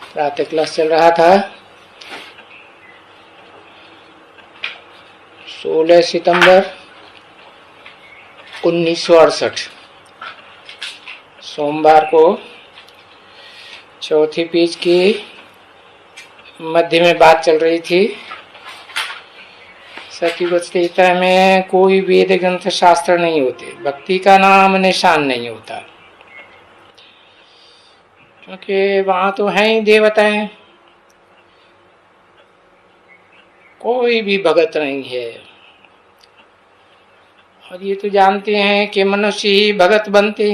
प्रातः क्लास चल रहा था। 16 सितंबर 1968 सोमवार को चौथी पेज की मध्य में बात चल रही थी। सती वस्तुता में कोई वेद ग्रंथ शास्त्र नहीं होते, भक्ति का नाम निशान नहीं होता, क्योंकि वहां तो है ही देवताएं, कोई भी भगत नहीं है। और ये तो जानते हैं कि मनुष्य ही भगत बनते,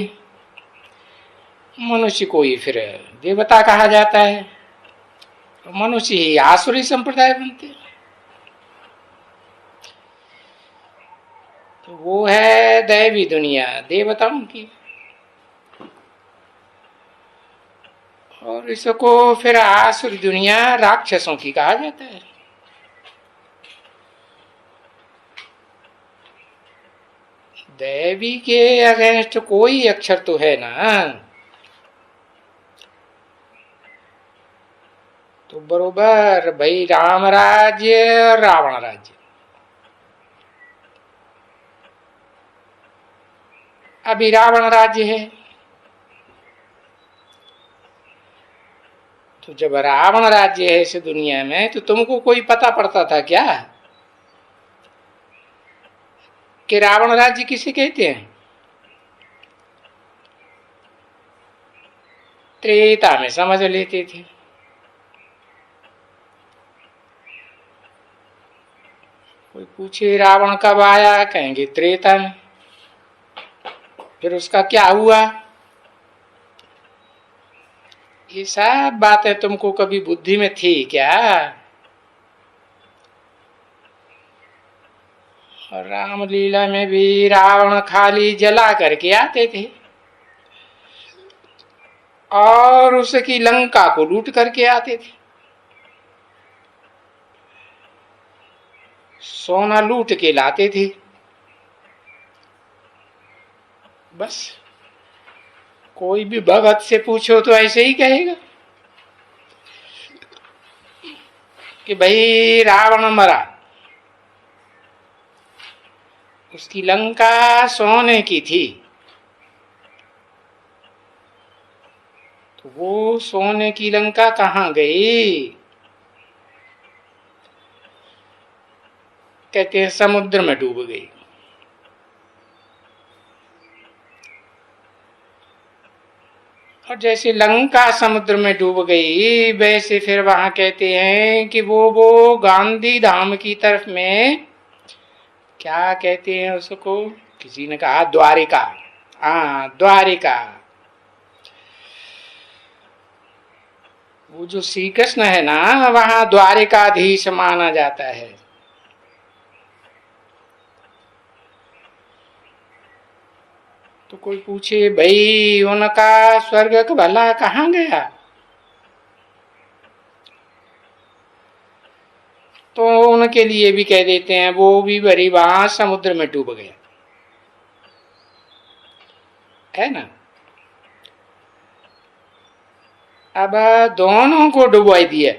मनुष्य को ही फिर देवता कहा जाता है, मनुष्य ही आसुरी संप्रदाय बनते। तो वो है दैवी दुनिया देवताओं की, और इसको फिर आसुरी दुनिया राक्षसों की कहा जाता है। देवी के अगेंस्ट कोई अक्षर तो है ना, तो बरोबर भाई राम राज्य और रावण राज्य। अभी रावण राज्य है, तो जब रावण राज्य है इस दुनिया में, तो तुमको कोई पता पड़ता था क्या कि रावण राज्य किसे कहते हैं? त्रेता में समझ लेते थे। कोई पूछे रावण कब आया, कहेंगे त्रेता में। फिर उसका क्या हुआ? ये सब बातें तुमको कभी बुद्धि में थी क्या? और रामलीला में भी रावण खाली जला करके आते थे और उसकी लंका को लूट करके आते थे। सोना लूट के लाते थे, बस। कोई भी भगत से पूछो तो ऐसे ही कहेगा कि भाई रावण मरा, उसकी लंका सोने की थी, तो वो सोने की लंका कहाँ गई? कहते हैं समुद्र में डूब गई। और जैसे लंका समुद्र में डूब गई, वैसे फिर वहां कहते हैं कि वो गांधी धाम की तरफ में, क्या कहते हैं उसको, किसी ने कहा द्वारिका। हाँ, द्वारिका। वो जो श्री कृष्ण है ना, वहां द्वारिकाधीश माना जाता है। तो कोई पूछे भाई उनका स्वर्ग का भला कहाँ गया, तो उनके लिए भी कह देते हैं वो भी बड़ी वहां समुद्र में डूब गया, है ना। अब दोनों को डुबा दिया।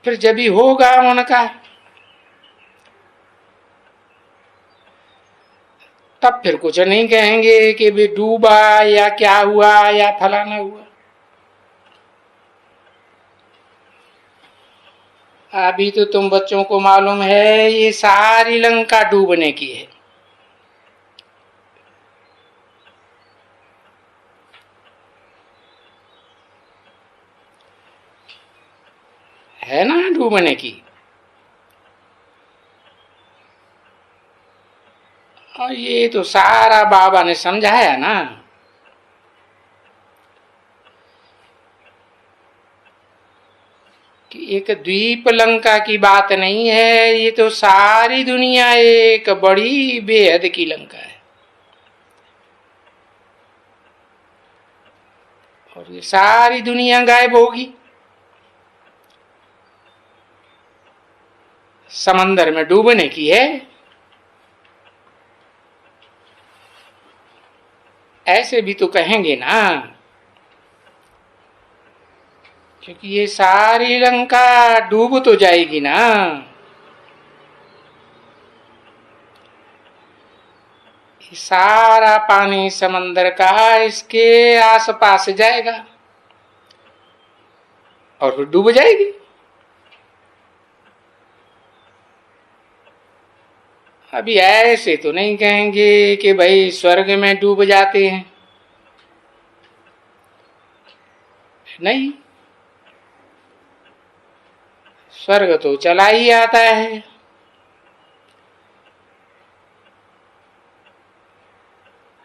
फिर जब भी होगा उनका, तब फिर कुछ नहीं कहेंगे कि भी डूबा या क्या हुआ या फलाना हुआ। अभी तो तुम बच्चों को मालूम है ये सारी लंका डूबने की है ना, डूबने की। और ये तो सारा बाबा ने समझाया ना, कि एक द्वीप लंका की बात नहीं है, ये तो सारी दुनिया एक बड़ी बेहद की लंका है। और ये सारी दुनिया गायब होगी, समंदर में डूबने की है। ऐसे भी तो कहेंगे ना, क्योंकि ये सारी लंका डूब तो जाएगी ना। सारा पानी समंदर का इसके आसपास जाएगा और फिर डूब जाएगी। अभी ऐसे तो नहीं कहेंगे कि भाई स्वर्ग में डूब जाते हैं, नहीं, स्वर्ग तो चला ही आता है।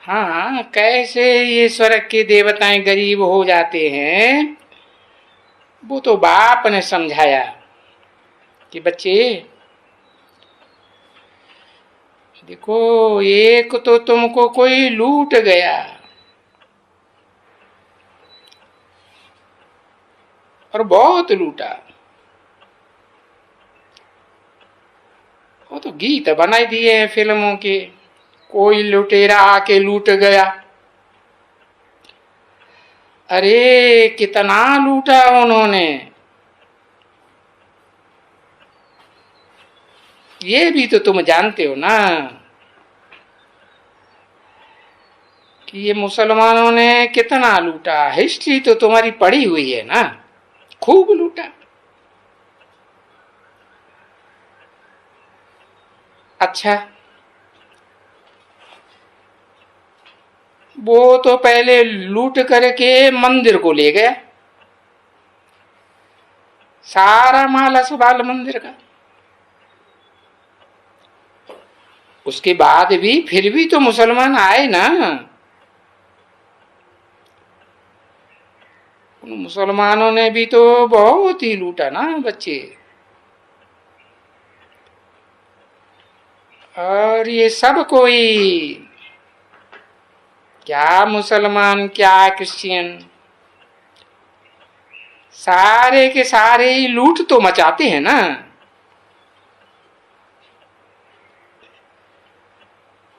हाँ, कैसे ये स्वर्ग के देवताएं गरीब हो जाते हैं, वो तो बाप ने समझाया कि बच्चे देखो, एक तो तुमको कोई लूट गया और बहुत लूटा। वो तो गीत बनाई दिए हैं फिल्मों के, कोई लुटेरा आके लूट गया। अरे कितना लूटा उन्होंने, ये भी तो तुम जानते हो ना कि ये मुसलमानों ने कितना लूटा। हिस्ट्री तो तुम्हारी पढ़ी हुई है ना, खूब लूटा। अच्छा, वो तो पहले लूट करके मंदिर को ले गया, सारा माल असबाल मंदिर का। उसके बाद भी फिर भी तो मुसलमान आए ना, उन मुसलमानों ने भी तो बहुत ही लूटा ना बच्चे। और ये सब कोई, क्या मुसलमान क्या क्रिश्चियन, सारे के सारे ही लूट तो मचाते हैं ना।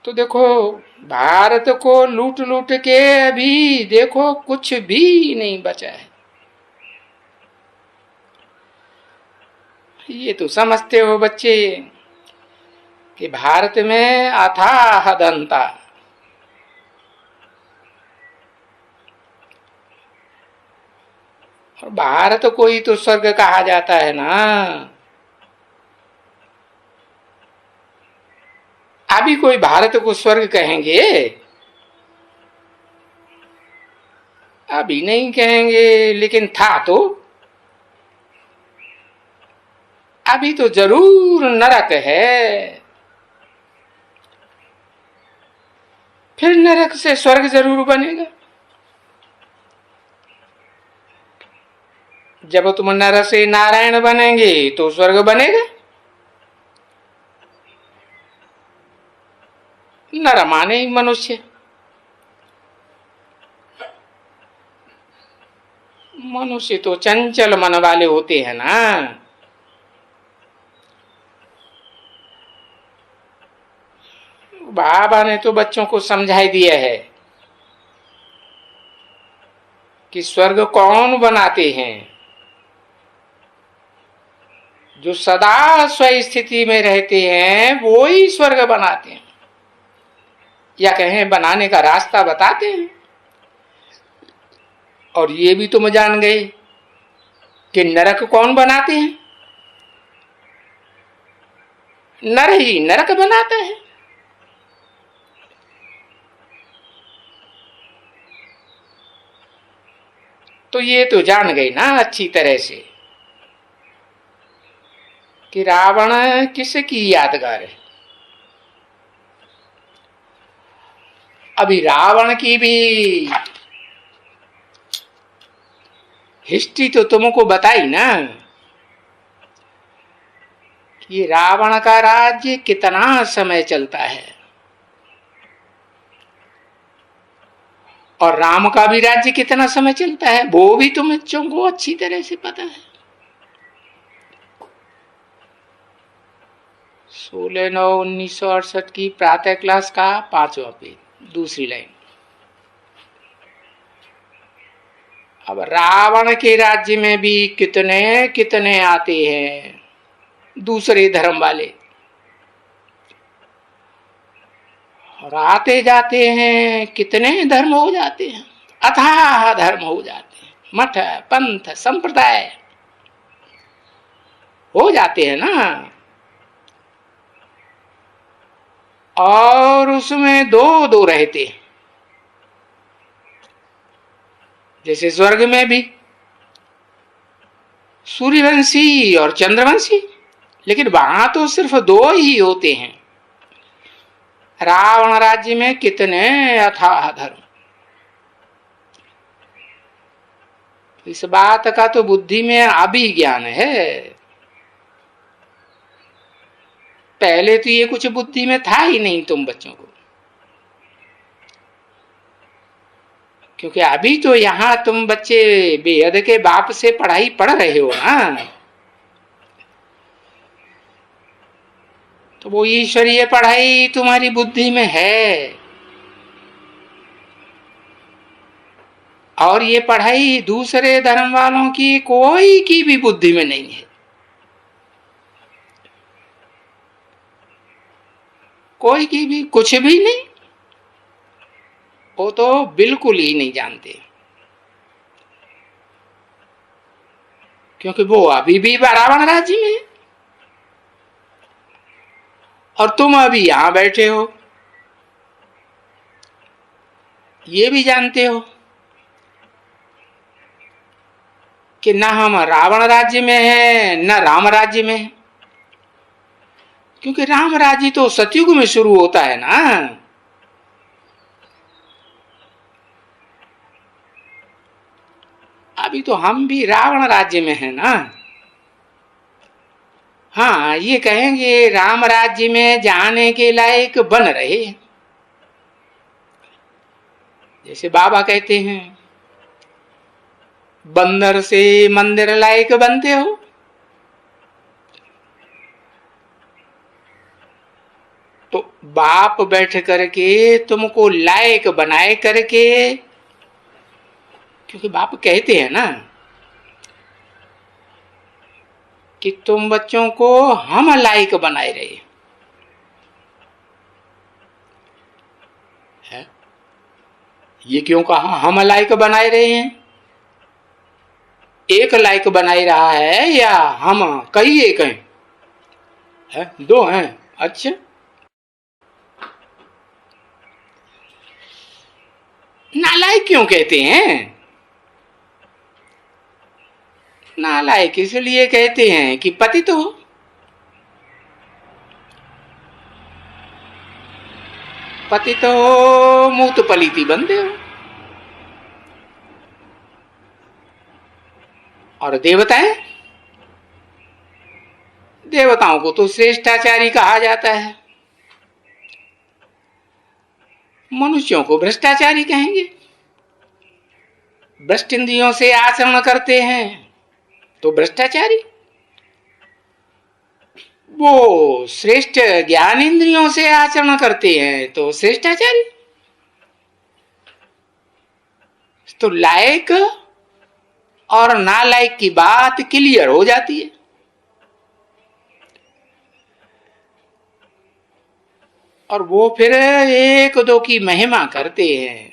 तो देखो, भारत को लूट लूट के अभी देखो कुछ भी नहीं बचा है। ये तो समझते हो बच्चे कि भारत में अथाह धन था। और भारत को ही तो स्वर्ग कहा जाता है ना। अभी कोई भारत को स्वर्ग कहेंगे? अभी नहीं कहेंगे, लेकिन था तो। अभी तो जरूर नरक है, फिर नरक से स्वर्ग जरूर बनेगा। जब तुम नर से नारायण बनेंगे तो स्वर्ग बनेगा। नर माने ही मनुष्य, मनुष्य तो चंचल मन वाले होते हैं ना। बाबा ने तो बच्चों को समझाई दिया है कि स्वर्ग कौन बनाते हैं, जो सदा स्वस्थिति में रहते हैं वो ही स्वर्ग बनाते हैं, या कहें बनाने का रास्ता बताते हैं। और ये भी तुम जान गए कि नरक कौन बनाते हैं, नर ही नरक बनाता है। तो ये तो जान गए ना अच्छी तरह से कि रावण किसकी यादगार है। अभी रावण की भी हिस्ट्री तो तुमको बताई ना कि रावण का राज्य कितना समय चलता है, और राम का भी राज्य कितना समय चलता है वो भी तुम बच्चों को अच्छी तरह से पता है। 16/9/1968 की प्रातः क्लास का 5वां पेज, दूसरी लाइन। अब रावण के राज्य में भी कितने कितने आते हैं दूसरे धर्म वाले, और आते जाते हैं, कितने धर्म हो जाते हैं, अथाह धर्म हो जाते हैं, मठ पंथ संप्रदाय हो जाते हैं ना। और उसमें दो दो रहते हैं, जैसे स्वर्ग में भी सूर्यवंशी और चंद्रवंशी, लेकिन वहां तो सिर्फ दो ही होते हैं। रावण राज्य में कितने अथाह धर्म। इस बात का तो बुद्धि में अभी ज्ञान है, पहले तो ये कुछ बुद्धि में था ही नहीं तुम बच्चों को, क्योंकि अभी तो यहाँ तुम बच्चे बेहद के बाप से पढ़ाई पढ़ रहे हो ना, तो वो ईश्वरीय पढ़ाई तुम्हारी बुद्धि में है, और ये पढ़ाई दूसरे धर्म वालों की कोई की भी बुद्धि में नहीं है, कोई की भी कुछ भी नहीं, वो तो बिल्कुल ही नहीं जानते, क्योंकि वो अभी भी रावण राज्य में है, और तुम अभी यहां बैठे हो, ये भी जानते हो कि न हम रावण राज्य में हैं न राम राज्य में है, क्योंकि राम राज्य तो सतयुग में शुरू होता है ना। अभी तो हम भी रावण राज्य में हैं ना। हाँ, ये कहेंगे राम राज्य में जाने के लायक बन रहे, जैसे बाबा कहते हैं बंदर से मंदिर लायक बनते हो, तो बाप बैठ करके तुमको लायक बनाए करके, क्योंकि बाप कहते हैं ना कि तुम बच्चों को हम लायक बनाए रहे है। ये क्यों कहा हम लायक बनाए रहे हैं? एक लायक बनाए रहा है या हम कई एक हैं? है? दो हैं। अच्छा, नालायक क्यों कहते हैं? नालायक इसलिए कहते हैं कि पतित हो, पतित हो मूत पलीति बनते हो। और देवताएं, देवताओं को तो श्रेष्ठाचारी कहा जाता है, मनुष्यों को भ्रष्टाचारी कहेंगे। भ्रष्ट इंद्रियों से आचरण करते हैं तो भ्रष्टाचारी, वो श्रेष्ठ ज्ञान इंद्रियों से आचरण करते हैं तो श्रेष्ठाचारी। तो लायक और नालायक की बात क्लियर हो जाती है। और वो फिर एक दो की महिमा करते हैं,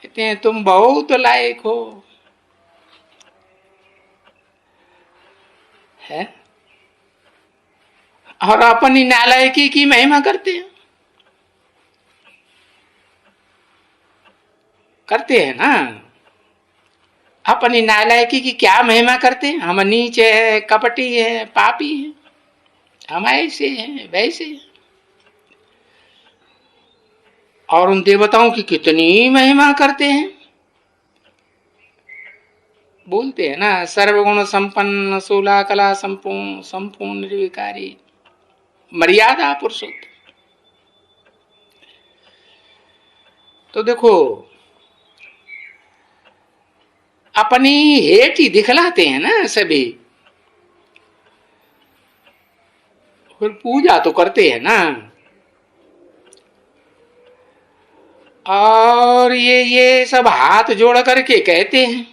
कहते हैं तुम बहुत लायक हो, है? और अपनी नालायकी की महिमा करते हैं, करते हैं ना। अपनी नालायकी की क्या महिमा करते हैं? हम नीचे है, कपटी है, पापी है, हम ऐसे हैं वैसे हैं। और उन देवताओं की कितनी महिमा करते हैं, बोलते हैं ना सर्वगुण संपन्न सोला कला संपूर्ण संपूर्ण निर्विकारी मर्यादा पुरुषोत्तम। तो देखो अपनी हेट ही दिखलाते हैं ना सभी, फिर पूजा तो करते हैं ना। और ये सब हाथ जोड़ करके कहते हैं।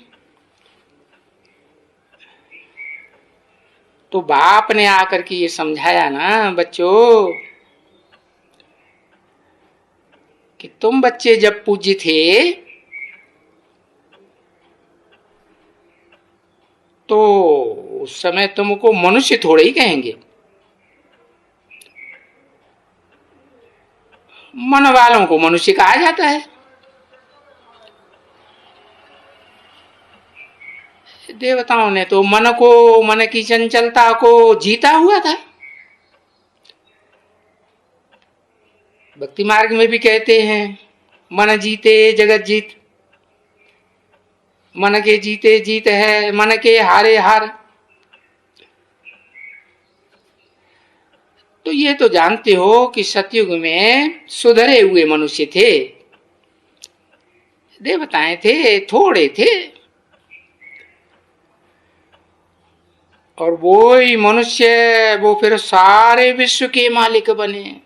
तो बाप ने आकर के ये समझाया ना बच्चों कि तुम बच्चे जब पूज्य थे तो उस समय तुमको मनुष्य थोड़े ही कहेंगे, मन वालों को मनुष्य कहा जाता है। देवताओं ने तो मन की चंचलता को जीता हुआ था। भक्ति मार्ग में भी कहते हैं मन जीते जगत जीत, मन के जीते जीत है, मन के हारे हार। तो ये तो जानते हो कि सतयुग में सुधरे हुए मनुष्य थे, देवताएं थे, थोड़े थे, और वो ही मनुष्य वो फिर सारे विश्व के मालिक बने।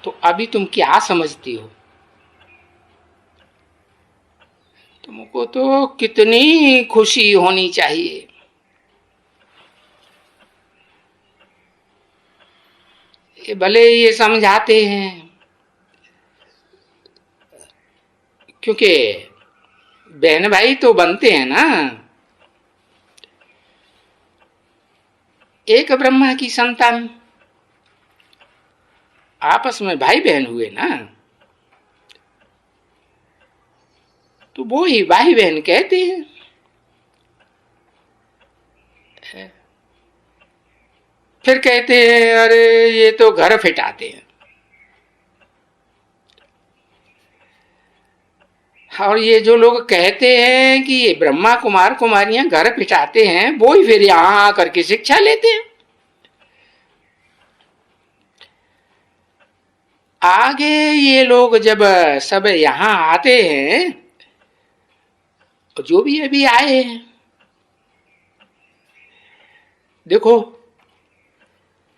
तो अभी तुम क्या समझती हो? तुमको तो कितनी खुशी होनी चाहिए। ये भले ये समझाते हैं क्योंकि बहन भाई तो बनते हैं ना, एक ब्रह्मा की संतान, आपस में भाई बहन हुए ना, तो वो ही भाई बहन कहते हैं। फिर कहते हैं अरे ये तो घर फिटाते हैं, और ये जो लोग कहते हैं कि ये ब्रह्मा कुमार कुमारियां घर पिटाते हैं, वो ही फिर यहां आकर के शिक्षा लेते हैं। आगे ये लोग जब सब यहां आते हैं, जो भी अभी आए हैं, देखो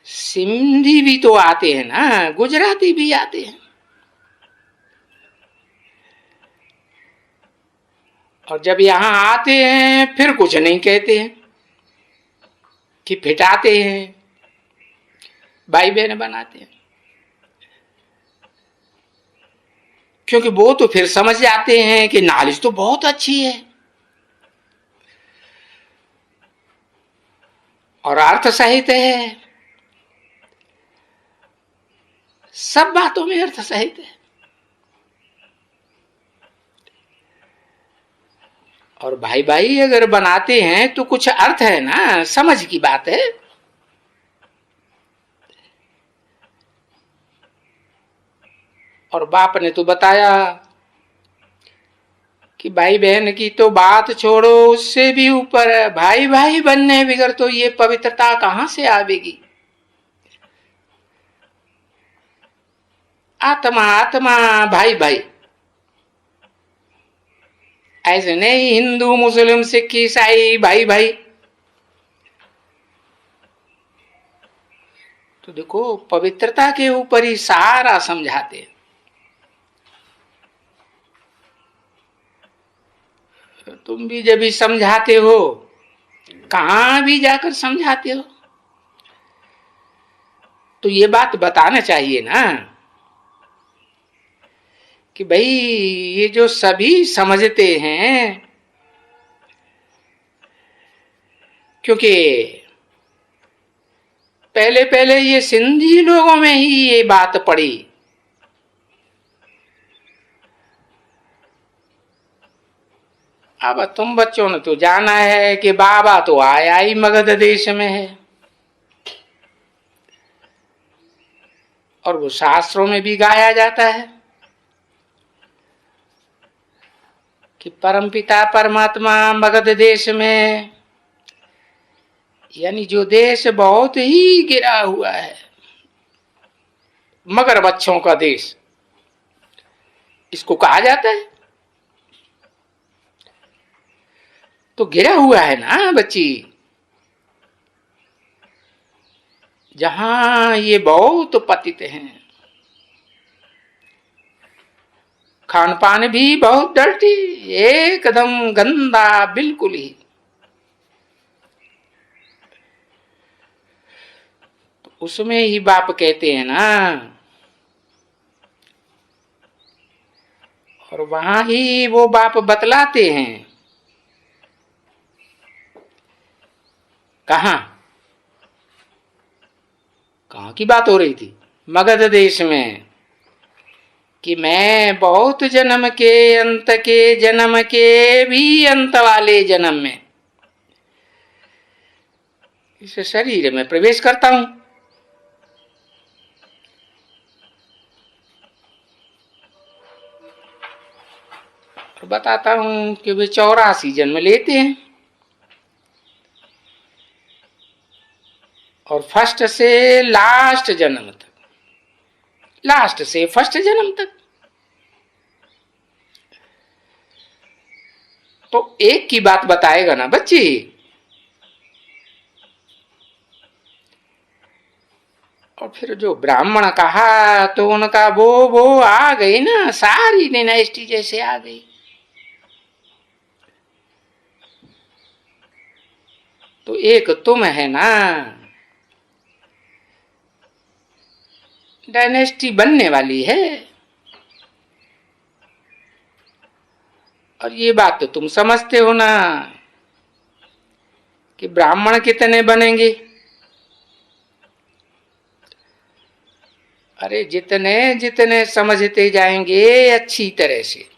सिंधी भी तो आते हैं ना, गुजराती भी आते हैं, और जब यहां आते हैं फिर कुछ नहीं कहते हैं कि फिटाते हैं, भाई बहन बनाते हैं, क्योंकि वो तो फिर समझ जाते हैं कि नॉलेज तो बहुत अच्छी है और अर्थ सहित है, सब बातों में अर्थ सहित है। और भाई भाई अगर बनाते हैं तो कुछ अर्थ है ना, समझ की बात है। और बाप ने तो बताया कि भाई बहन की तो बात छोड़ो, उससे भी ऊपर भाई भाई बनने बिगर तो ये पवित्रता कहां से आवेगी। आत्मा आत्मा, भाई भाई, ऐसे नहीं हिंदू मुस्लिम सिख ईसाई भाई भाई। तो देखो पवित्रता के ऊपर ही सारा समझाते हैं। तुम भी जब भी समझाते हो, कहां भी जाकर समझाते हो, तो ये बात बताना चाहिए ना कि भाई ये जो सभी समझते हैं, क्योंकि पहले पहले ये सिंधी लोगों में ही ये बात पड़ी। अब तुम बच्चों ने तो जाना है कि बाबा तो आया ही मगध देश में है, और वो शास्त्रों में भी गाया जाता है कि परमपिता परमात्मा मगध देश में, यानी जो देश बहुत ही गिरा हुआ है, मगर बच्चों का देश इसको कहा जाता है। तो गिरा हुआ है ना बच्ची, जहां ये बहुत पतित हैं, खान पान भी बहुत डर्टी, एकदम गंदा बिल्कुल ही। तो उसमें ही बाप कहते हैं ना, और वहां ही वो बाप बतलाते हैं। कहां कहां की बात हो रही थी? मगध देश में, कि मैं बहुत जन्म के अंत के जन्म के भी अंत वाले जन्म में इस शरीर में प्रवेश करता हूं, और बताता हूं कि वे 84 जन्म लेते हैं, और फर्स्ट से लास्ट जन्म तक, लास्ट से फर्स्ट जन्म तक। तो एक की बात बताएगा ना बच्ची। और फिर जो ब्राह्मण कहा तो उनका वो आ गई ना, सारी डायनेस्टी जैसे आ गई। तो एक तुम है ना, डायनेस्टी बनने वाली है। और ये बात तो तुम समझते हो ना कि ब्राह्मण कितने बनेंगे। अरे जितने जितने समझते जाएंगे अच्छी तरह से,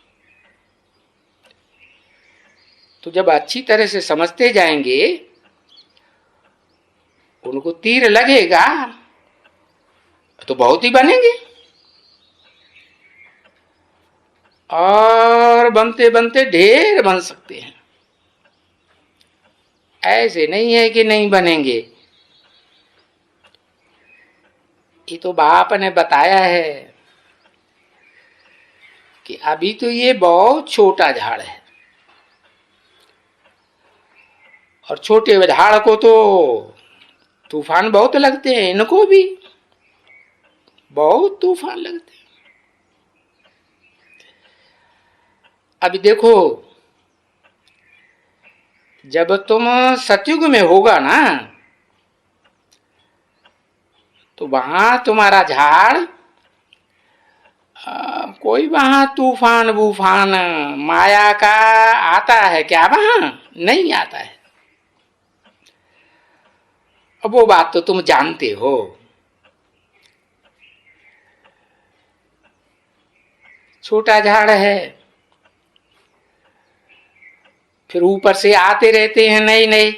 तो जब अच्छी तरह से समझते जाएंगे, उनको तीर लगेगा तो बहुत ही बनेंगे, और बनते बनते ढेर बन सकते हैं। ऐसे नहीं है कि नहीं बनेंगे। ये तो बाप ने बताया है कि अभी तो ये बहुत छोटा झाड़ है, और छोटे झाड़ को तो तूफान बहुत लगते हैं, इनको भी बहुत तूफान लगते हैं। अभी देखो, जब तुम सतयुग में होगा ना, तो वहां तुम्हारा झाड़, कोई वहां तूफान बूफान माया का आता है क्या? वहां नहीं आता है। अब वो बात तो तुम जानते हो। छोटा झाड़ है, फिर ऊपर से आते रहते हैं नए नए,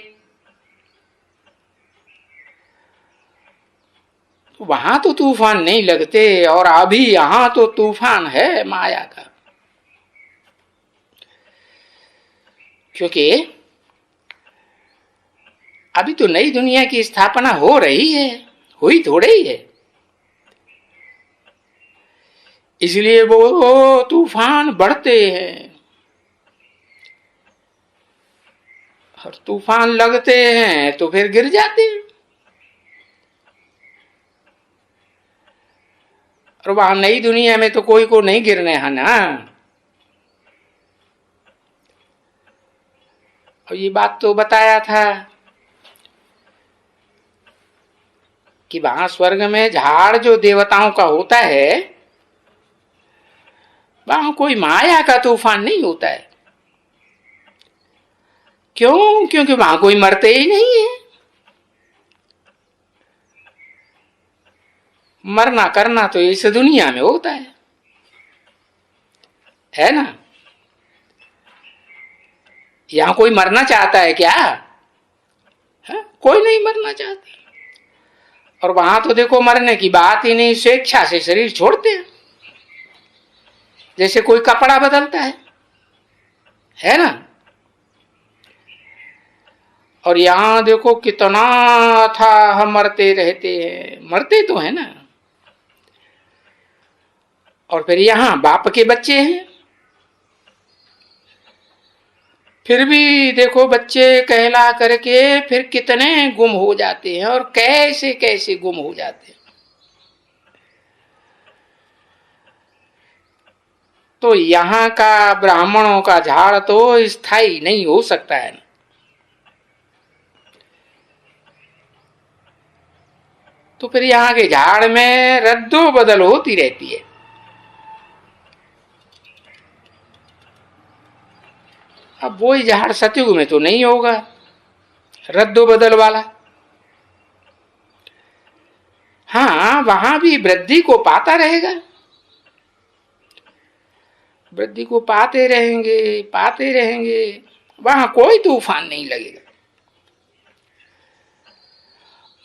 वहां तो तूफान नहीं लगते, और अभी यहां तो तूफान है माया का। क्योंकि अभी तो नई दुनिया की स्थापना हो रही है, हुई थोड़ी ही है, इसलिए वो तूफान बढ़ते हैं, और तूफान लगते हैं तो फिर गिर जाते हैं। और वहां नई दुनिया में तो कोई को नहीं गिरने है ना। और ये बात तो बताया था कि वहां स्वर्ग में झाड़ जो देवताओं का होता है, वहां कोई माया का तूफान नहीं होता है। क्यों? क्योंकि वहां कोई मरते ही नहीं है। मरना करना तो इस दुनिया में होता है ना। यहां कोई मरना चाहता है क्या? है? कोई नहीं मरना चाहता। और वहां तो देखो मरने की बात ही नहीं, स्वेच्छा से शरीर छोड़ते हैं, जैसे कोई कपड़ा बदलता है ना। और यहां देखो कितना था, हम मरते रहते हैं, मरते तो है ना। और फिर यहां बाप के बच्चे हैं, फिर भी देखो बच्चे कहला करके फिर कितने गुम हो जाते हैं और कैसे कैसे गुम हो जाते हैं। तो यहाँ का ब्राह्मणों का झाड़ तो स्थायी नहीं हो सकता है। तो फिर यहाँ के झाड़ में रद्दो बदल होती रहती है। अब वही झाड़ सतयुग में तो नहीं होगा रद्दो बदल वाला। हाँ, वहां भी वृद्धि को पाता रहेगा, वृद्धि को पाते रहेंगे, वहां कोई तूफान नहीं लगेगा।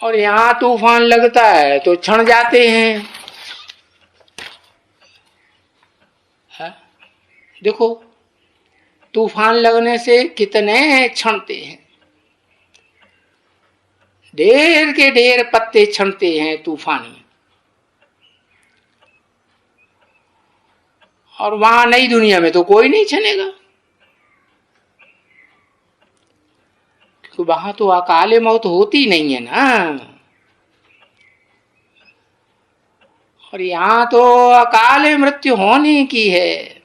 और यहां तूफान लगता है तो क्षण जाते हैं। हाँ? देखो तूफान लगने से कितने क्षणते हैं, ढेर के ढेर पत्ते क्षणते हैं तूफान में। और वहां नई दुनिया में तो कोई नहीं छनेगा, क्योंकि वहां तो अकाले मौत होती नहीं है ना। और यहां तो अकाले मृत्यु होने की है।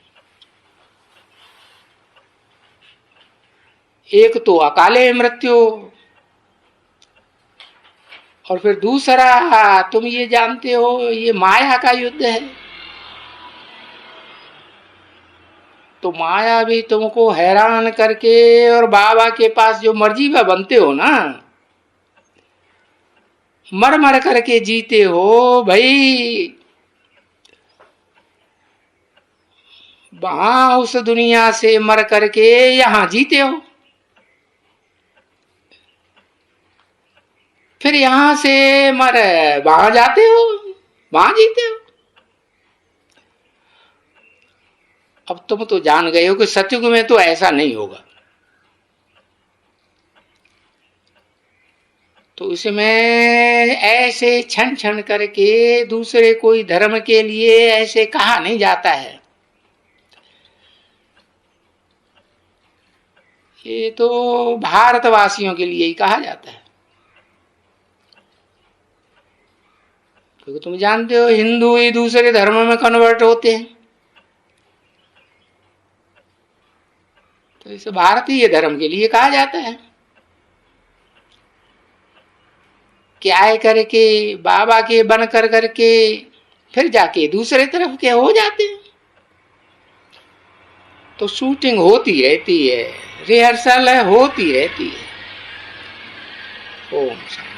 एक तो अकाले मृत्यु, और फिर दूसरा तुम ये जानते हो ये माया का युद्ध है। तो माया भी तुमको हैरान करके, और बाबा के पास जो मर्जी में बनते हो ना, मर मर करके जीते हो भाई। वहां उस दुनिया से मर करके यहां जीते हो, फिर यहां से मर वहां जाते हो, वहां जीते हो। अब तुम तो जान गए हो कि सतयुग में तो ऐसा नहीं होगा। तो इसमें ऐसे क्षण क्षण करके दूसरे कोई धर्म के लिए ऐसे कहा नहीं जाता है। ये तो भारतवासियों के लिए ही कहा जाता है, क्योंकि तुम जानते हो हिंदू ही दूसरे धर्म में कन्वर्ट होते हैं। तो इसे भारतीय धर्म के लिए कहा जाता है। क्या है करके बाबा के बन कर करके फिर जाके दूसरे तरफ के हो जाते हैं। तो शूटिंग होती रहती है, रिहर्सल होती रहती है। ओम शांति।